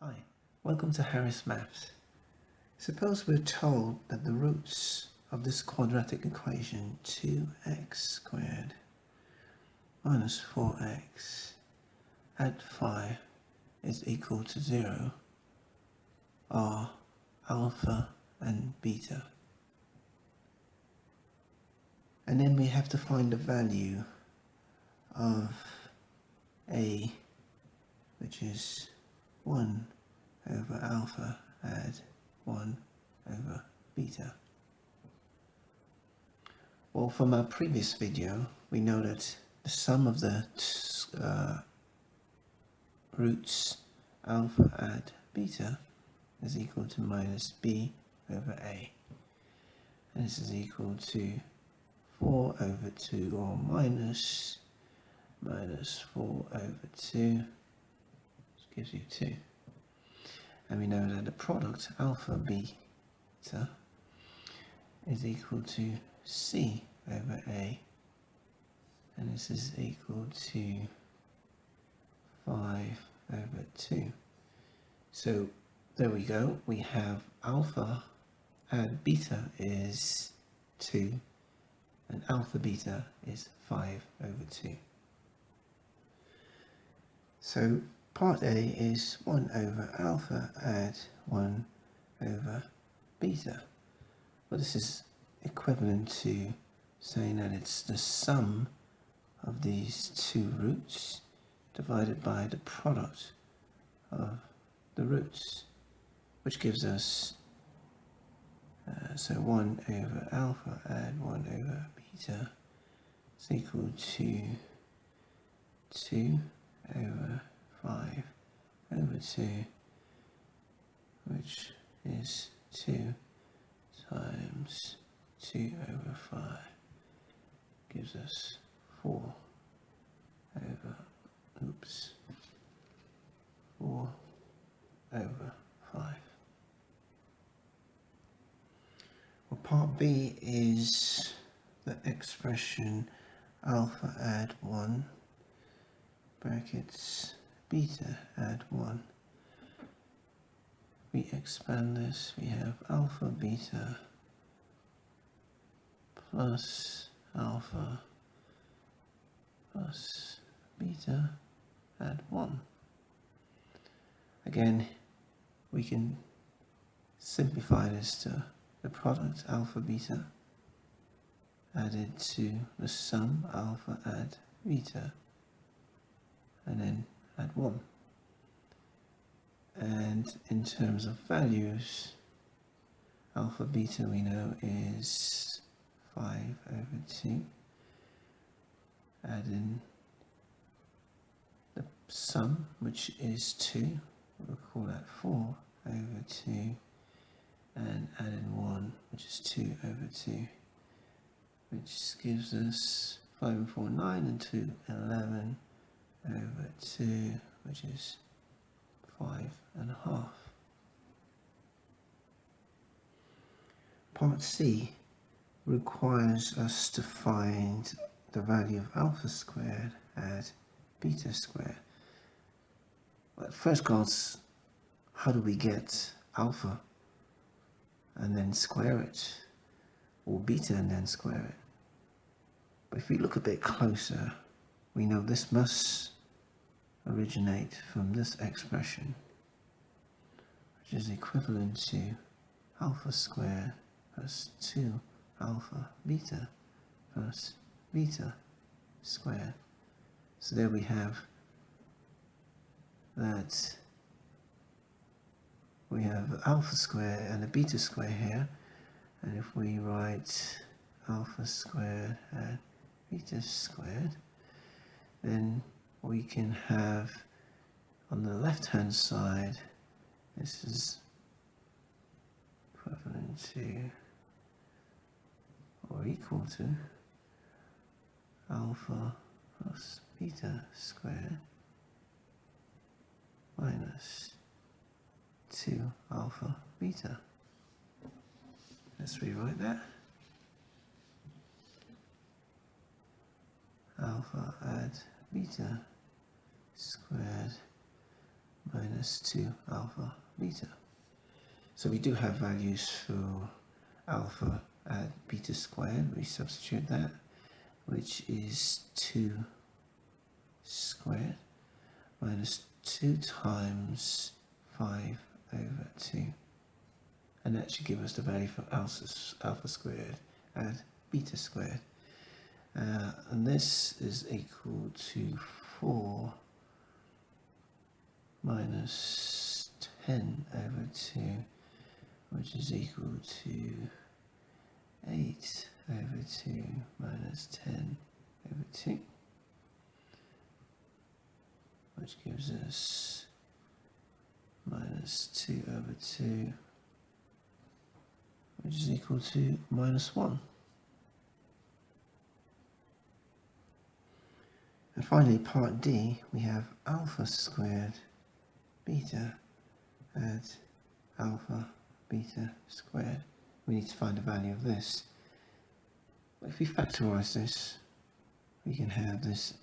Hi, welcome to Harris Maths. Suppose we're told that the roots of this quadratic equation 2x squared minus 4x add 5 is equal to 0 are alpha and beta. And then we have to find the value of a, which is 1 over alpha add 1 over beta. Well, from our previous video, we know that the sum of the roots alpha add beta is equal to minus b over a. And this is equal to 4 over 2, or minus 4 over 2, which gives you 2. And we know that the product alpha beta is equal to c over a, and this is equal to 5 over 2. So there we go, we have alpha and beta is 2 and alpha beta is 5 over 2. So part A is 1 over alpha add 1 over beta. Well, this is equivalent to saying that it's the sum of these two roots divided by the product of the roots, which gives us so 1 over alpha add 1 over beta is equal to 2 over 5 over 2, which is 2 times 2 over 5 gives us 4 over 5. Well, part B is the expression alpha add 1 brackets beta add 1. We expand this, we have alpha beta plus alpha plus beta add 1. Again, we can simplify this to the product alpha beta added to the sum alpha add beta, and then add 1. And in terms of values, alpha beta we know is 5 over 2, add in the sum, which is 2, we'll call that 4 over 2, and add in 1, which is 2 over 2, which gives us 5 and 4, 9, and 2, 11 over 2, which is 5.5. Part C requires us to find the value of alpha squared at beta squared. Well, at first glance, how do we get alpha and then square it, or beta and then square it? But if we look a bit closer, we know this must originate from this expression, which is equivalent to alpha squared plus 2 alpha beta plus beta squared. So there we have that we have alpha squared and a beta squared here, and if we write alpha squared and beta squared, then we can have on the left hand side, this is equivalent to or equal to alpha plus beta squared minus 2 alpha beta. Let's rewrite that. Alpha add beta squared minus 2 alpha beta. So we do have values for alpha at beta squared. We substitute that, which is 2 squared minus 2 times 5 over 2. And that should give us the value for alpha squared at beta squared. And this is equal to 4 minus 10 over 2, which is equal to 8 over 2 minus 10 over 2, which gives us minus 2 over 2, which is equal to minus 1. And finally, part D, we have alpha squared beta at alpha beta squared. We need to find the value of this. If we factorize this, we can have this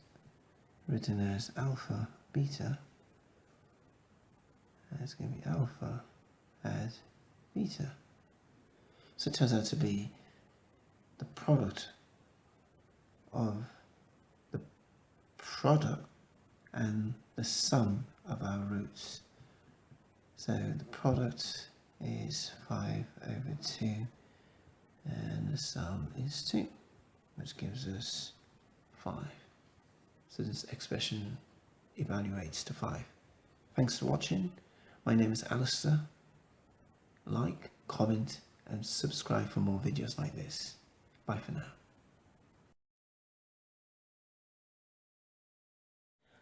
written as alpha beta. It's going to be alpha add beta. So it turns out to be the product of the product and the sum of our roots. So the product is 5 over 2 and the sum is 2, which gives us 5. So this expression evaluates to 5. Thanks for watching. My name is Alistair. Like, comment and subscribe for more videos like this. Bye for now.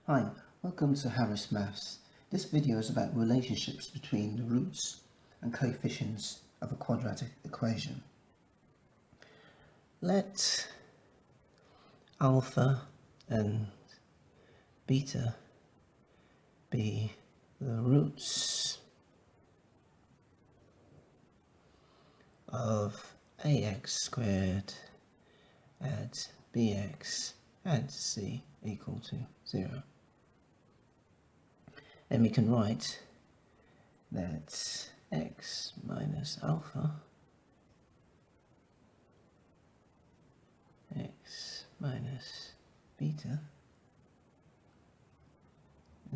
Hi, welcome to Harris Maths. This video is about relationships between the roots and coefficients of a quadratic equation. Let alpha and beta be the roots of ax squared at bx at c equal to 0. And we can write that x minus alpha, x minus beta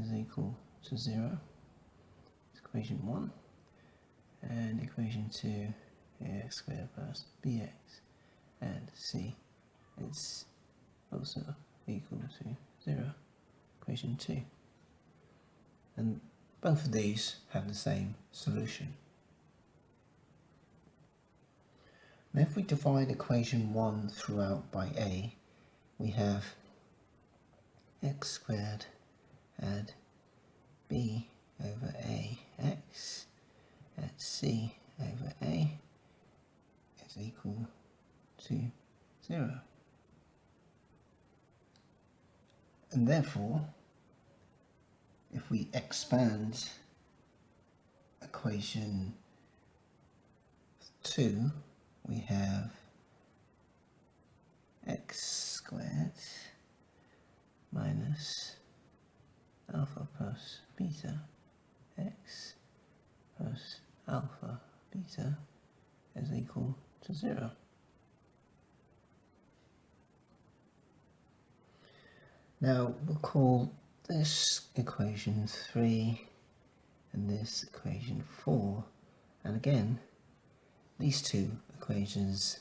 is equal to 0. It's equation 1. And equation 2, ax squared plus bx and c is also equal to 0. Equation 2. And both of these have the same solution. Now if we divide equation 1 throughout by a, we have x squared add b over a x at c over a is equal to 0. And therefore, if we expand equation 2, we have x squared minus alpha plus beta x plus alpha beta is equal to 0. Now we'll call this equation 3 and this equation 4, and again these two equations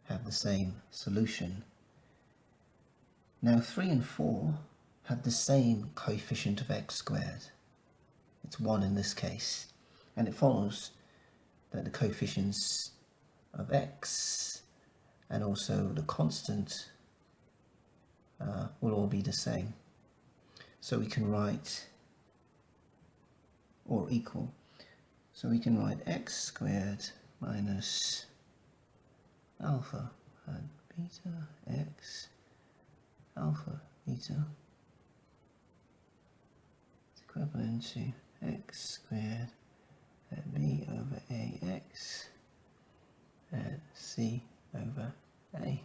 have the same solution. Now 3 and 4 have the same coefficient of x squared. It's 1 in this case, and it follows that the coefficients of x and also the constant will all be the same. So we can write, or equal, so we can write x squared minus alpha and beta x alpha beta is equivalent to x squared at b over ax at c over a.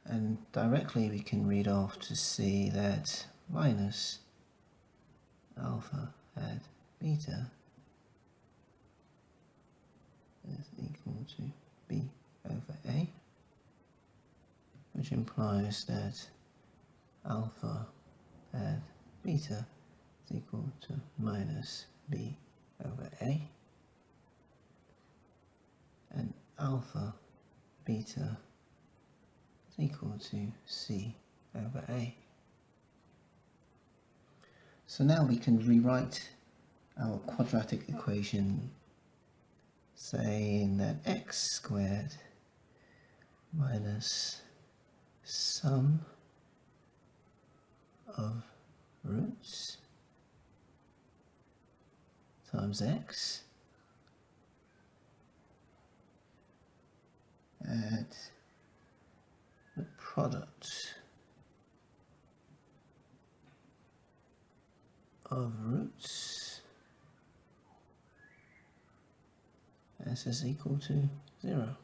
And directly we can read off to see that minus alpha add beta is equal to b over a, which implies that alpha add beta is equal to minus b over a, and alpha beta is equal to c over a. So now we can rewrite our quadratic equation saying that x squared minus sum of roots times x add the product of roots s is equal to 0.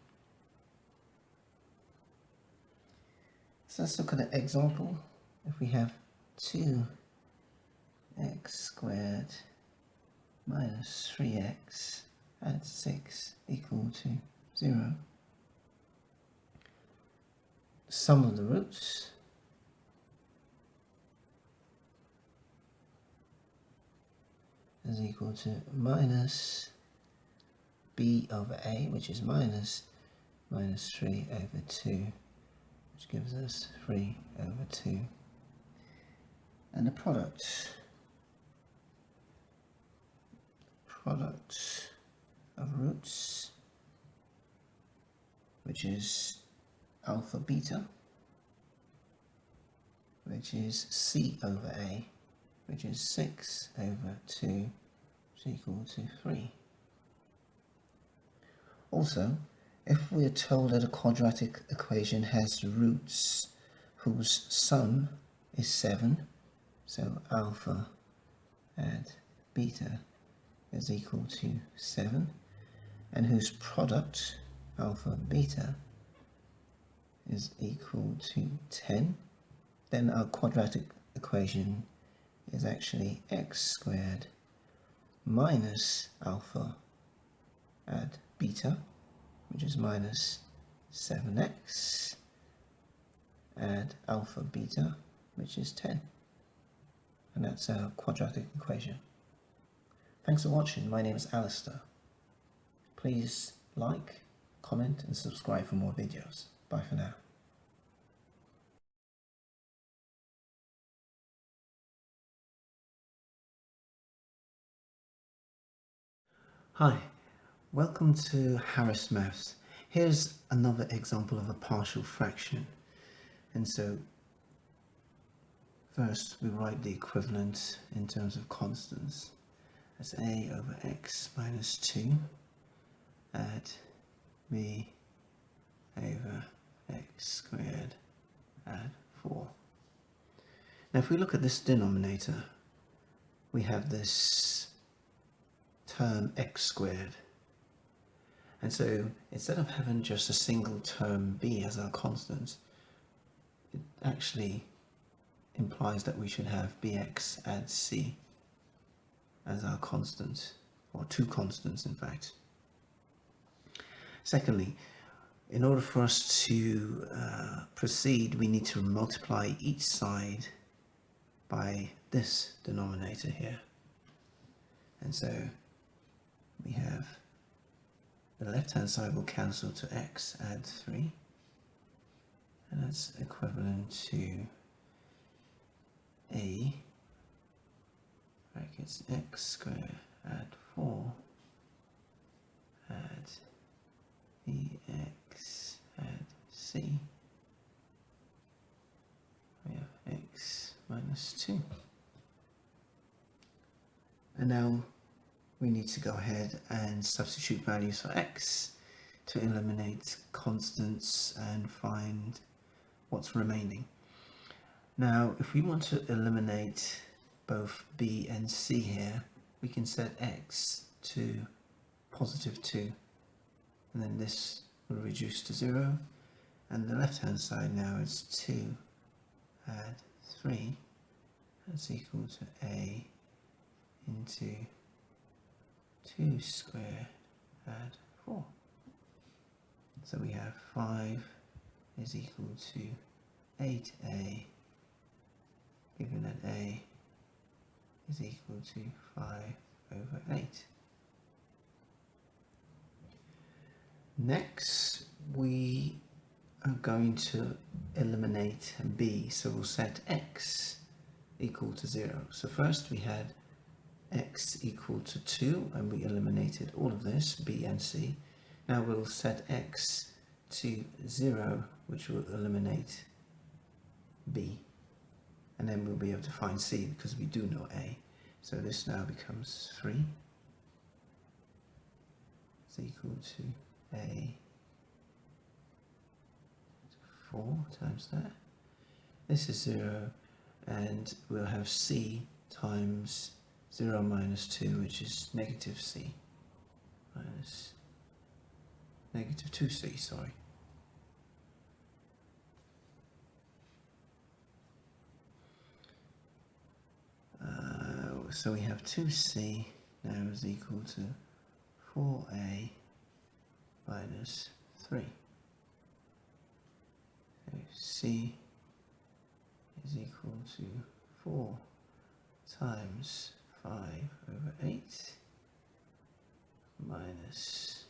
So let's look at an example. If we have 2x squared minus 3x add 6 equal to 0, the sum of the roots is equal to minus b over a, which is minus 3 over 2, which gives us 3 over 2. And the product of roots, which is alpha beta, which is c over a, which is 6 over 2, which is equal to 3. Also, if we are told that a quadratic equation has roots whose sum is 7, so alpha add beta is equal to 7, and whose product, alpha beta, is equal to 10, then our quadratic equation is actually x squared minus alpha add beta, which is minus 7x, add alpha beta, which is 10. And that's our quadratic equation. Thanks for watching. My name is Alistair. Please like, comment and subscribe for more videos. Bye for now. Hi, welcome to Harris Maths. Here's another example of a partial fraction. And so first we write the equivalent in terms of constants. That's a over x minus 2 add b over x squared add 4. Now if we look at this denominator, we have this term x squared. And so instead of having just a single term b as our constant, it actually implies that we should have bx add c as our constant, or two constants in fact. Secondly, in order for us to proceed, we need to multiply each side by this denominator here. And so we have the left hand side will cancel to x add 3, and that's equivalent to a brackets x squared add 4 add bx add c. We have x minus 2. And now we need to go ahead and substitute values for x to eliminate constants and find what's remaining. Now if we want to eliminate both b and c here, we can set x to positive 2, and then this will reduce to 0, And the left hand side now is 2 add 3, that's equal to a into 2 squared add 4. So we have 5 is equal to 8a, given that a is equal to 5 over 8. Next, we are going to eliminate b, so we'll set x equal to 0. So first we had x equal to 2, and we eliminated all of this, b and c. Now we'll set x to 0, which will eliminate b, and then we'll be able to find c because we do know a. So this now becomes 3 is equal to a 4 times that. This is 0, and we'll have c times 0 minus 2, which is negative c, minus negative 2c, sorry. So we have 2c now is equal to 4a minus 3. So c is equal to 4 times 5 over 8 minus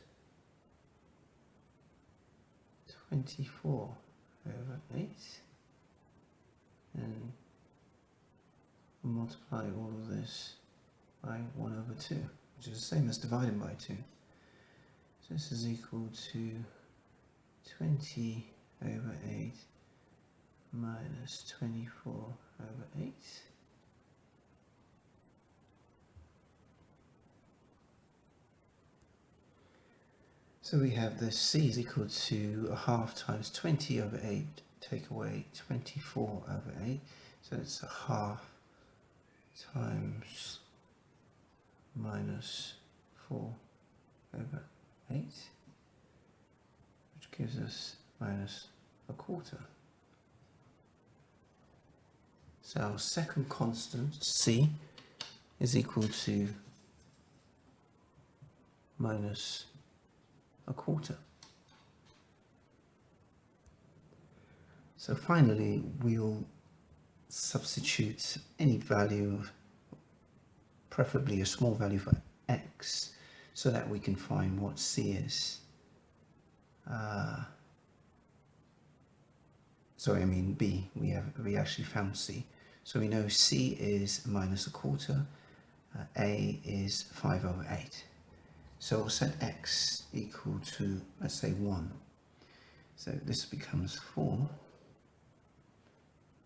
24 over 8, and multiply all of this by 1 over 2, which is the same as dividing by 2. So this is equal to 20 over 8 minus 24 over 8. So we have this c is equal to a half times 20 over 8, take away 24 over 8, so it's a half times minus 4 over 8, which gives us minus a quarter. So our second constant, c, is equal to minus a quarter. So finally, we'll substitute any value, preferably a small value for x, so that we can find what c is. B. We actually found c. So we know c is minus a quarter, a is 5 over 8. So we'll set x equal to, let's say, 1. So this becomes 4.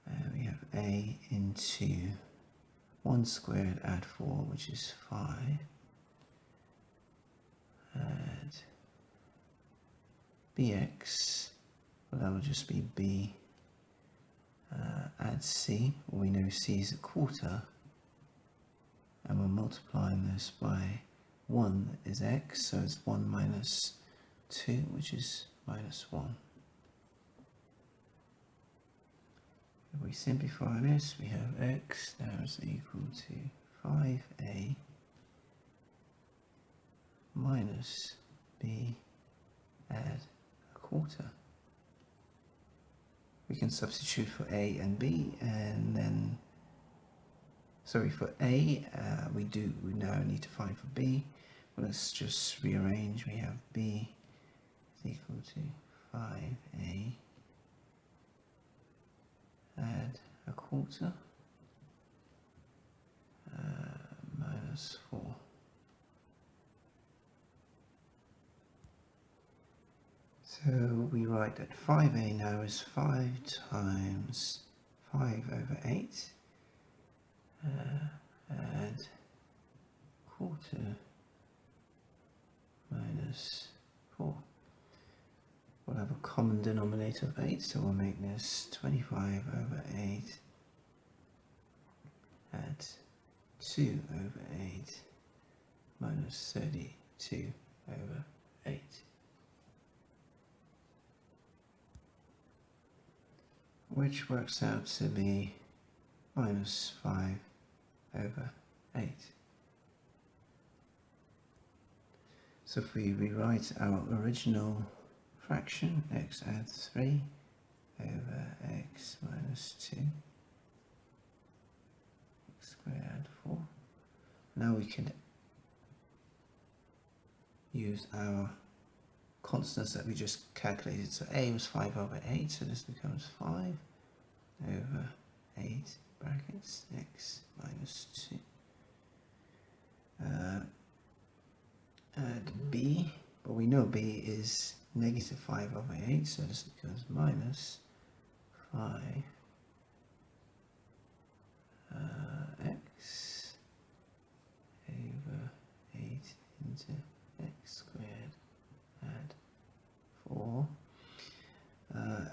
And we have a into 1 squared add 4, which is 5. Add bx, well, that will just be b. Add c, well, we know c is a quarter, and we're multiplying this by 1 is x, so it's 1 minus 2, which is minus 1. If we simplify this, we have x now is equal to 5a minus b add a quarter. We can substitute for a and b, and then, sorry, for a, we now need to find for b. Well, let's just rearrange. We have b is equal to 5a add a quarter minus 4. So we write that 5a now is 5 times 5 over 8, add quarter minus 4. We'll have a common denominator of 8, so we'll make this 25 over 8, add 2 over 8 minus 32 over 8. which works out to be minus 5 over 8. So if we rewrite our original fraction, x add 3 over x minus 2, x squared add 4. Now we can use our constants that we just calculated. So a was 5 over 8, so this becomes 5 over 8 brackets x minus 2. Add b, but we know b is negative 5 over 8, so this becomes minus 5 x over 8 into x squared add 4.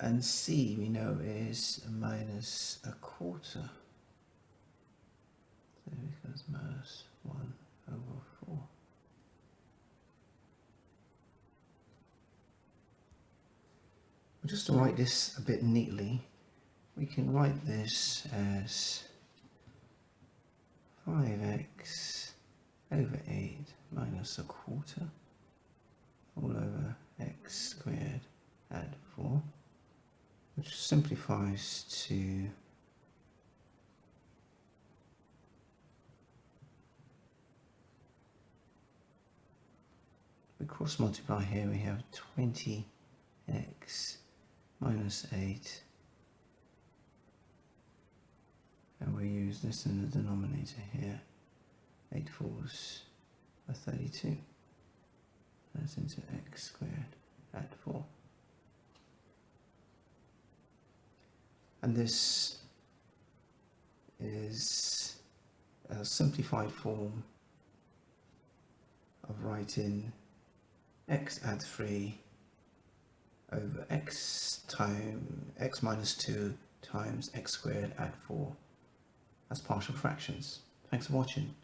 And c we know is minus a quarter, so it becomes minus 1 over 4. Just to write this a bit neatly, we can write this as 5x over 8 minus a quarter all over x squared add 4, which simplifies to we cross multiply here, we have 20x minus 8, and we use this in the denominator here. 8 fours are 32. That's into x squared add 4. And this is a simplified form of writing x add 3 over x minus 2 times x squared add 4 as partial fractions. Thanks for watching.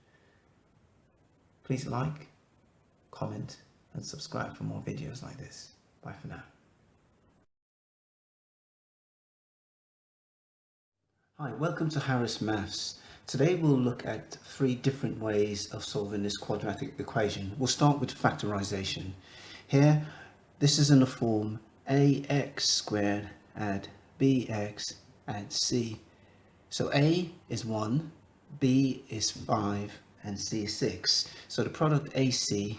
Please like, comment and subscribe for more videos like this. Bye for now. Hi, welcome to Harris Maths. Today we'll look at 3 different ways of solving this quadratic equation. We'll start with factorization. Here, this is in the form ax squared add bx add c. So a is 1, b is 5 and c is 6. So the product AC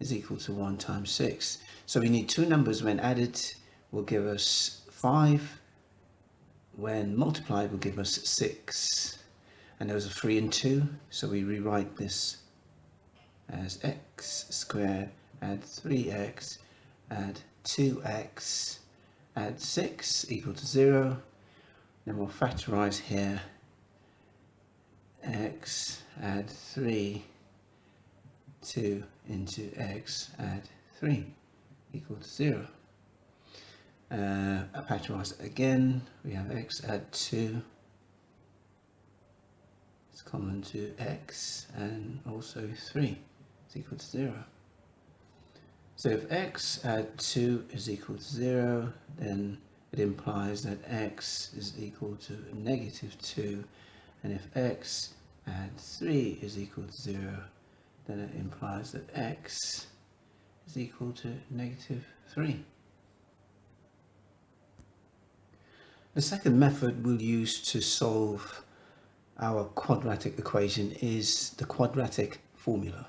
is equal to 1 times 6. So we need 2 numbers when added will give us 5, when multiplied will give us 6. And there was a 3 and 2, so we rewrite this as x squared add 3x add 2x add 6 equal to 0. Then we'll factorize here. X add 3, 2 into x add 3 equal to 0. Factorize again. We have x add 2. It's common to x, and also 3 is equal to 0. So if x add 2 is equal to 0, then it implies that x is equal to negative 2. And if x add 3 is equal to 0, then it implies that x is equal to negative 3. The second method we'll use to solve our quadratic equation is the quadratic formula.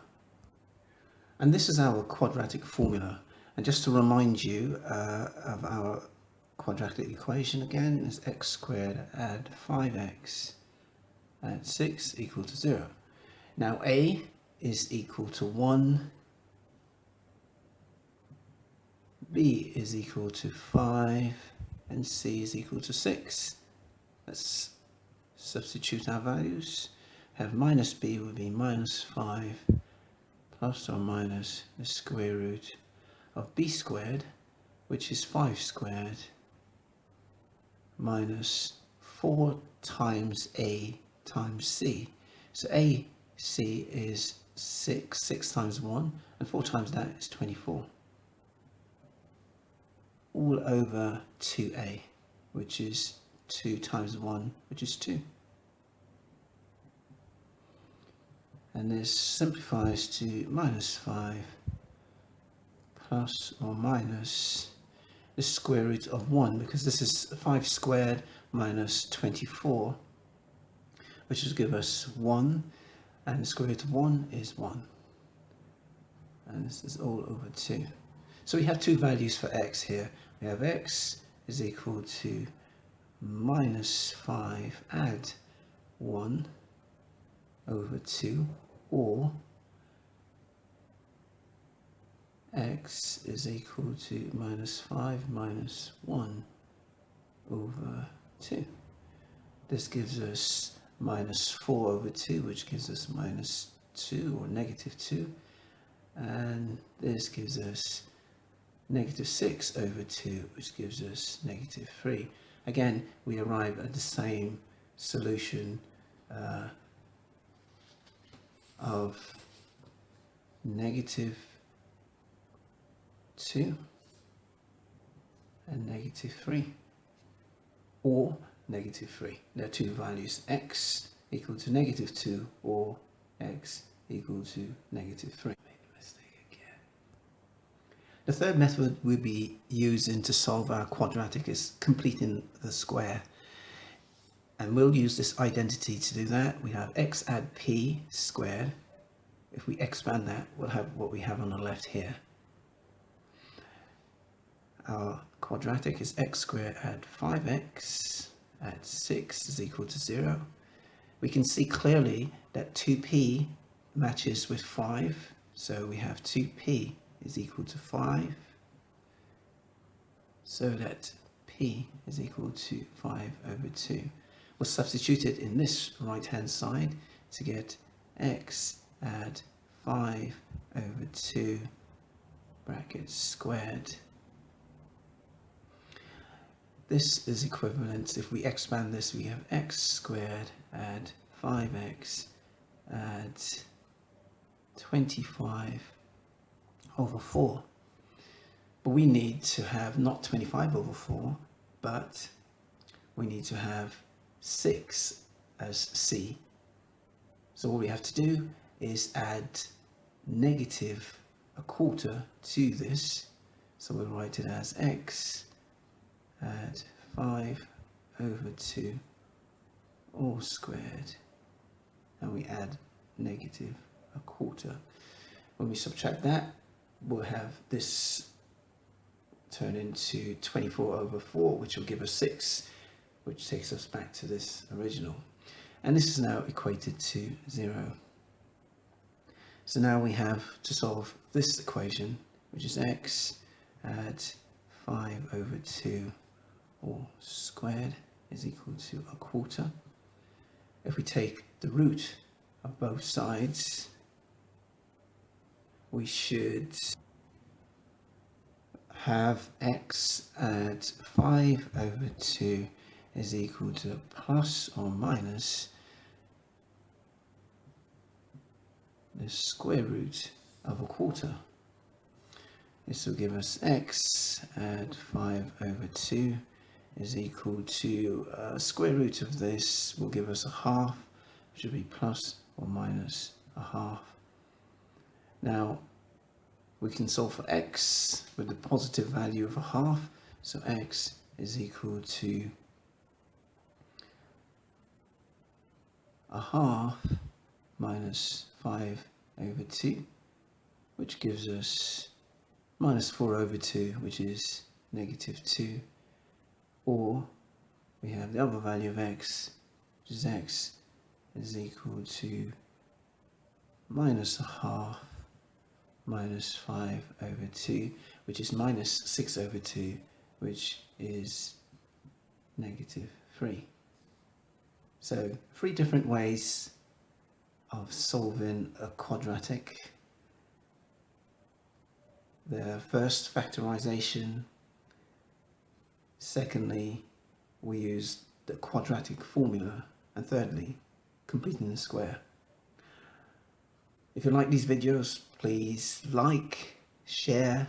And this is our quadratic formula. And just to remind you of our quadratic equation again, is x squared add 5x add 6 equal to 0. Now a is equal to 1, b is equal to 5, and c is equal to 6. Let's substitute our values. Have minus b will be minus 5 plus or minus the square root of b squared, which is 5 squared, minus 4 times a times c. So ac is 6 times 1, and 4 times that is 24. all over 2a, which is 2 times 1, which is 2. And this simplifies to minus 5 plus or minus the square root of 1, because this is 5 squared minus 24, which will give us 1, and the square root of 1 is 1. And this is all over 2. So we have two values for x here. We have x is equal to minus 5 add 1 over 2, or x is equal to minus 5 minus 1 over 2. This gives us minus 4 over 2, which gives us minus 2 or negative 2. And this gives us negative 6 over 2, which gives us negative 3. Again, we arrive at the same solution of negative 2 and negative 3, or negative 3. There are two values, x equal to negative 2 or x equal to negative 3. The third method we'll be using to solve our quadratic is completing the square. And we'll use this identity to do that. We have x add p squared. If we expand that, we'll have what we have on the left here. Our quadratic is x squared add 5x add 6 is equal to 0. We can see clearly that 2p matches with 5. So we have 2p is equal to 5, so that p is equal to 5 over 2. We'll substitute it in this right hand side to get x add 5 over 2 brackets squared. This is equivalent, if we expand this, we have x squared add 5x add 25 over 4. But we need to have not 25 over 4, but we need to have 6 as c. So all we have to do is add negative a quarter to this. So we'll write it as x add 5 over 2 all squared, and we add negative a quarter. When we subtract that, we'll have this turn into 24 over 4, which will give us 6, which takes us back to this original. And this is now equated to 0. So now we have to solve this equation, which is x add 5 over 2 all squared is equal to a quarter. If we take the root of both sides, we should have x add 5 over 2 is equal to plus or minus the square root of a quarter. This will give us x add 5 over 2 is equal to square root of this will give us a half, which will be plus or minus a half. Now we can solve for x with the positive value of a half, so x is equal to a half minus 5 over 2, which gives us minus 4 over 2, which is negative 2, or we have the other value of x, which is x is equal to minus a half minus 5 over 2, which is minus 6 over 2, which is negative 3. So 3 different ways of solving a quadratic. The first, factorization. Secondly, we use the quadratic formula. And thirdly, completing the square. If you like these videos, please like, share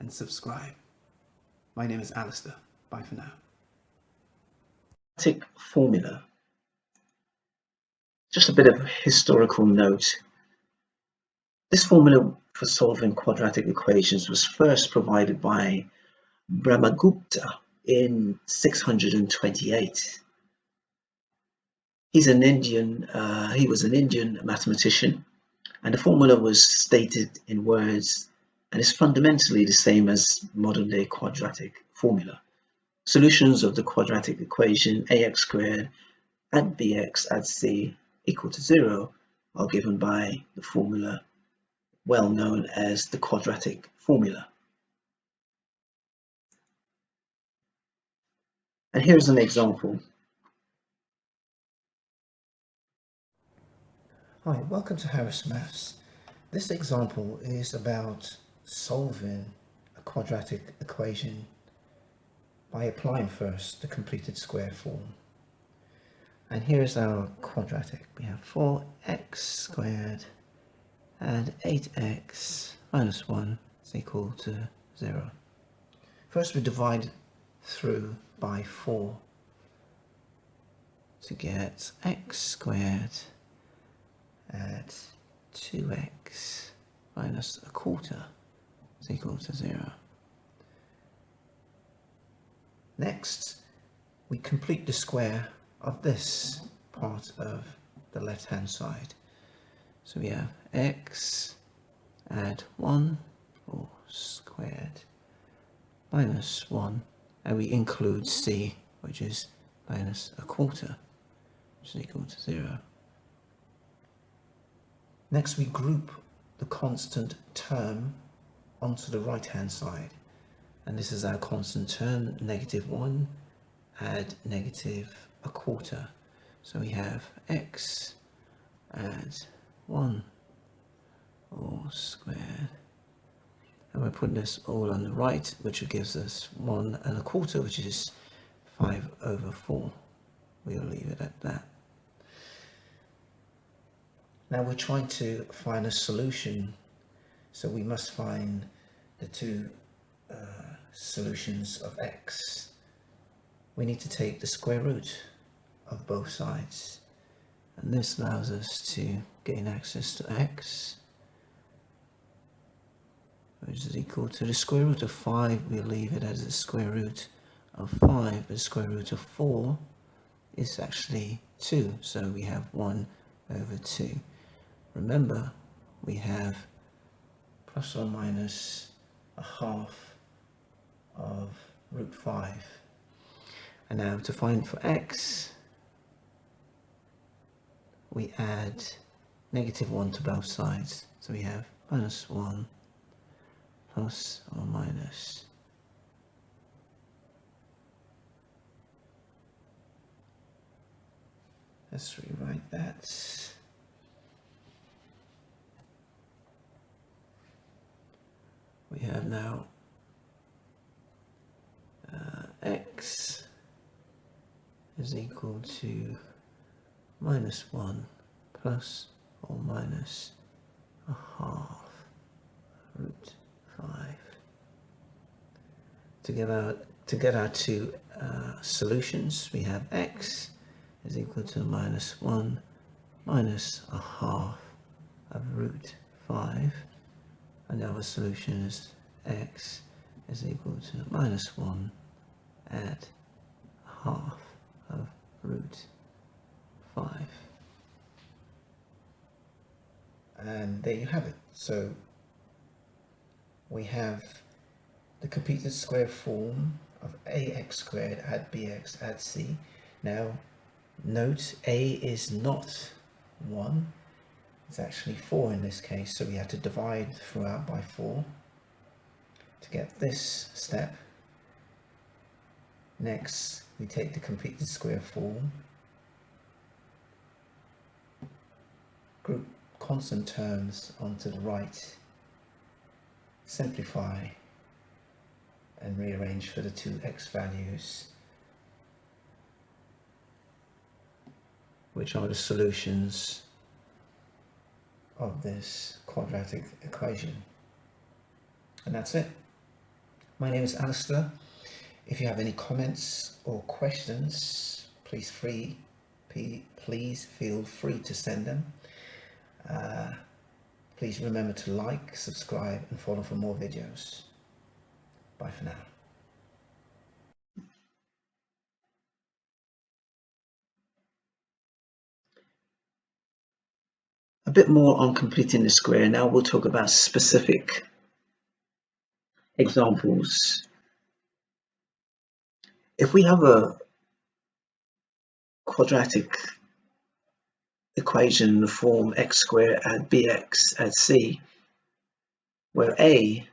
and subscribe. My name is Alistair. Bye for now. Quadratic formula. Just a bit of historical note. This formula for solving quadratic equations was first provided by Brahmagupta in 628. He was an Indian mathematician, and the formula was stated in words and is fundamentally the same as modern-day quadratic formula. Solutions of the quadratic equation ax squared add bx add c equal to 0 are given by the formula well known as the quadratic formula. And here's an example. Hi, welcome to Harris Maths. This example is about solving a quadratic equation by applying first the completed square form. And here's our quadratic. We have 4x squared and 8x minus 1 is equal to 0. First we divide through by 4 to get x squared at 2x minus a quarter is equal to 0. Next, we complete the square of this part of the left-hand side. So we have x add 1 or squared minus 1, and we include c, which is minus a quarter, which is equal to 0. Next, we group the constant term onto the right-hand side. And this is our constant term, negative 1, add negative a quarter. So we have x add 1 all squared. And we're putting this all on the right, which gives us 1 and a quarter, which is 5 over 4. We'll leave it at that. Now we're trying to find a solution, so we must find the two solutions of x. We need to take the square root of both sides, and this allows us to gain access to x, which is equal to the square root of 5. We'll leave it as the square root of 5, but the square root of 4 is actually 2, so we have 1 over 2. Remember, we have plus or minus a half of root 5. And now to find for x, we add negative 1 to both sides. So we have minus 1 plus or minus. Let's rewrite that. We have now x is equal to minus 1 plus or minus a half root 5. To get our two solutions, we have x is equal to minus 1 minus a half of root 5. And our solution is x is equal to minus 1 add half of root 5. And there you have it. So we have the completed square form of ax squared add bx add c. Now note a is not 1. It's actually 4 in this case, so we have to divide throughout by 4 to get this step. Next, we take the completed square form, group constant terms onto the right, simplify and rearrange for the two x values, which are the solutions of this quadratic equation. And that's it. My name is Alistair. If you have any comments or questions, please feel free to send them. Please remember to like, subscribe and follow for more videos. Bye for now. A bit more on completing the square. Now we'll talk about specific examples. If we have a quadratic equation in the form x squared add bx add c, where a,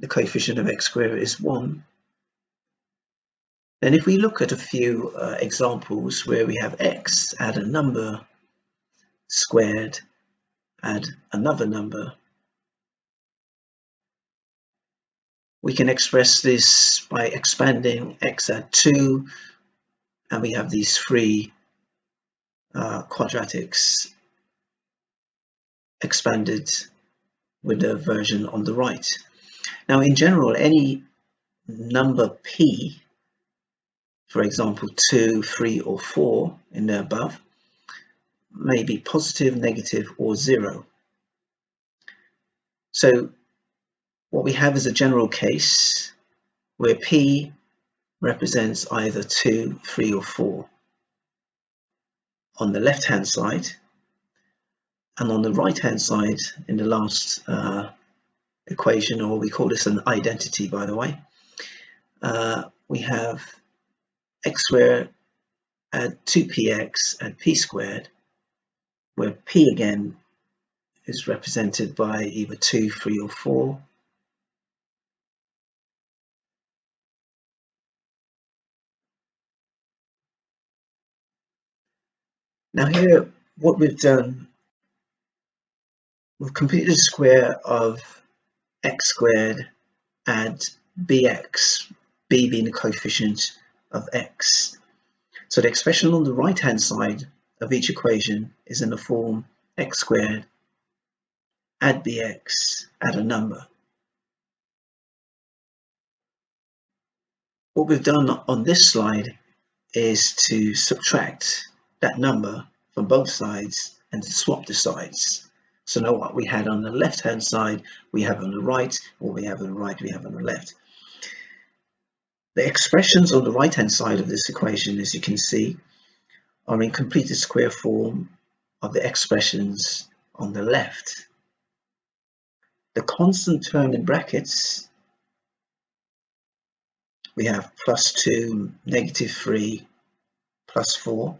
the coefficient of x squared, is 1, then if we look at a few examples where we have x add a number squared add another number, we can express this by expanding x add 2, and we have these three quadratics expanded with the version on the right. Now in general, any number p, for example 2, 3 or 4 in the above, may be positive, negative or 0. So what we have is a general case where p represents either 2, 3 or 4 on the left hand side, and on the right hand side in the last equation, or we call this an identity by the way, we have x squared add 2px add p squared, where p again is represented by either 2, 3 or 4. Now here what we've done, we've completed the square of x squared add bx, b being the coefficient of x. So the expression on the right hand side of each equation is in the form x squared add bx add a number. What we've done on this slide is to subtract that number from both sides and to swap the sides. So now what we had on the left hand side we have on the right, or we have on the right we have on the left. The expressions on the right hand side of this equation, as you can see, are in completed square form of the expressions on the left. The constant term in brackets, we have plus 2, negative 3, plus 4.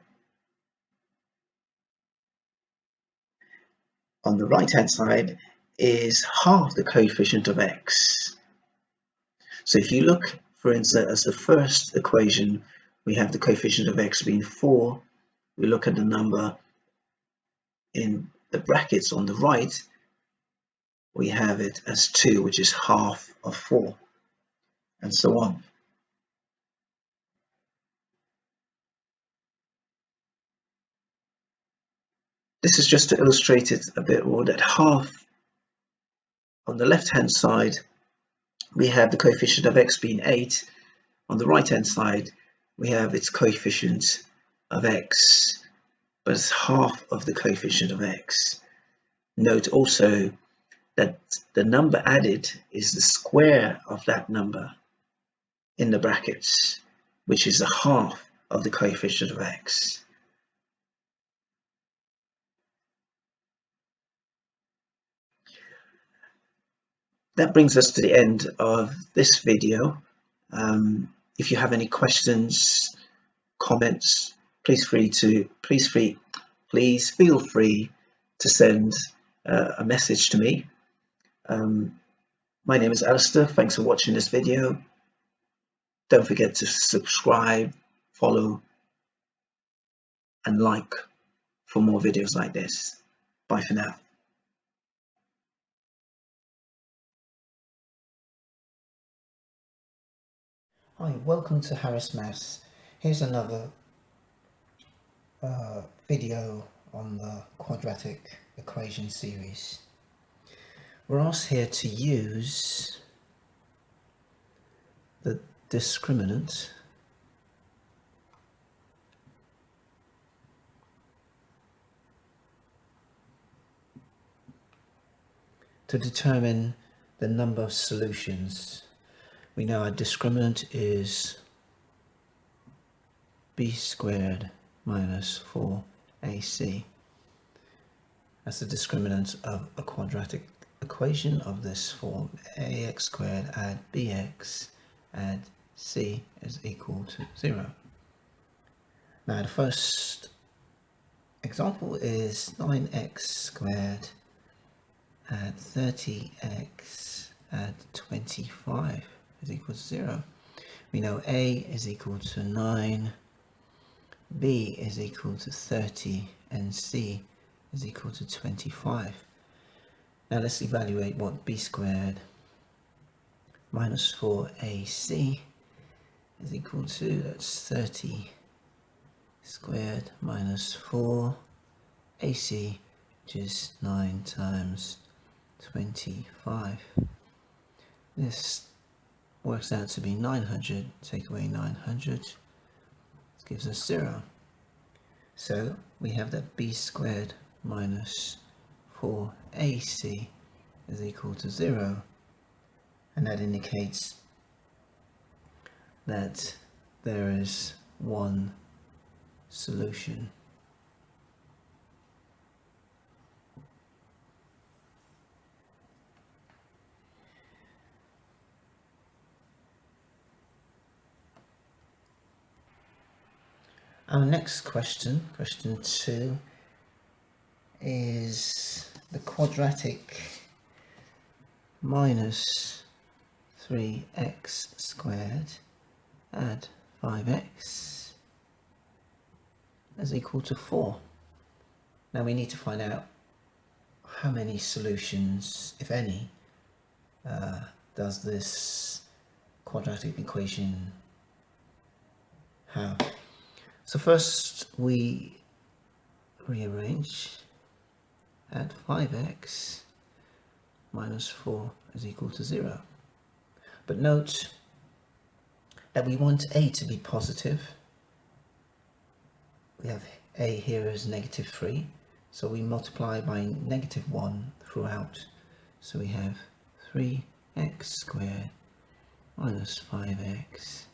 On the right hand side is half the coefficient of x. So if you look, for instance, as the first equation, we have the coefficient of x being 4. We look at the number in the brackets on the right, we have it as 2, which is half of 4, and so on. This is just to illustrate it a bit more, that half on the left hand side we have the coefficient of x being 8. On the right hand side we have its coefficient of x, but it's half of the coefficient of x. Note also that the number added is the square of that number in the brackets, which is a half of the coefficient of x. That brings us to the end of this video. If you have any questions, comments, please feel free to send a message to me. My name is Alistair. Thanks for watching this video. Don't forget to subscribe, follow, and like for more videos like this. Bye for now. Hi, welcome to Harris Maths. Here's another video on the quadratic equation series. We're asked here to use the discriminant to determine the number of solutions. We know our discriminant is b squared minus 4ac. That's the discriminant of a quadratic equation of this form: ax squared add bx add c is equal to 0. Now the first example is 9x squared add 30x add 25 is equal to 0. We know a is equal to 9, b is equal to 30, and c is equal to 25. Now let's evaluate what b squared minus 4ac is equal to. That's 30 squared minus 4 ac, which is 9 times 25. This works out to be 900. Take away 900, this gives us 0. So we have that b squared minus 4ac is equal to 0, and that indicates that there is one solution. Our next question, question 2, is the quadratic minus 3x squared add 5x is equal to 4. Now we need to find out how many solutions, if any, does this quadratic equation have. So first we rearrange. Add 5x minus 4 is equal to 0. But note that we want a to be positive. We have a here as negative 3, so we multiply by negative 1 throughout. So we have 3x squared minus 5x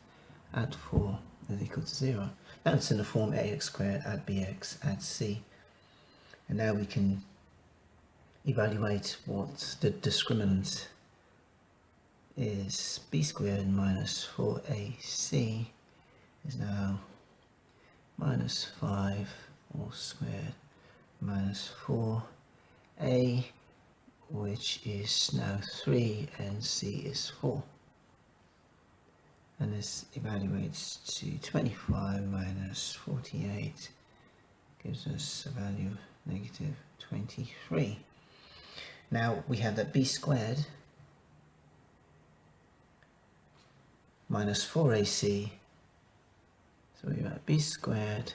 add 4 is equal to 0. That's in the form ax squared add bx add c. And now we can evaluate what the discriminant is. B squared minus 4ac is now minus 5 all squared minus 4a, which is now 3, and c is 4. And this evaluates to 25 minus 48 gives us a value of negative 23. Now we have that b squared minus 4ac, so we have b squared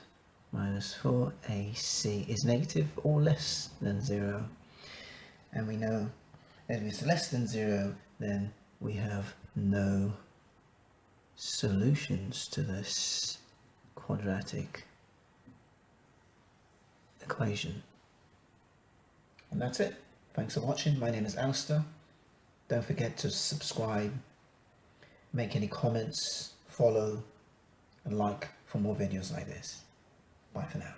minus 4ac is negative or less than 0, and we know that if it's less than 0, then we have no solutions to this quadratic equation. And that's it. Thanks for watching. My name is Alistair. Don't forget to subscribe, make any comments, follow, and like for more videos like this. Bye for now.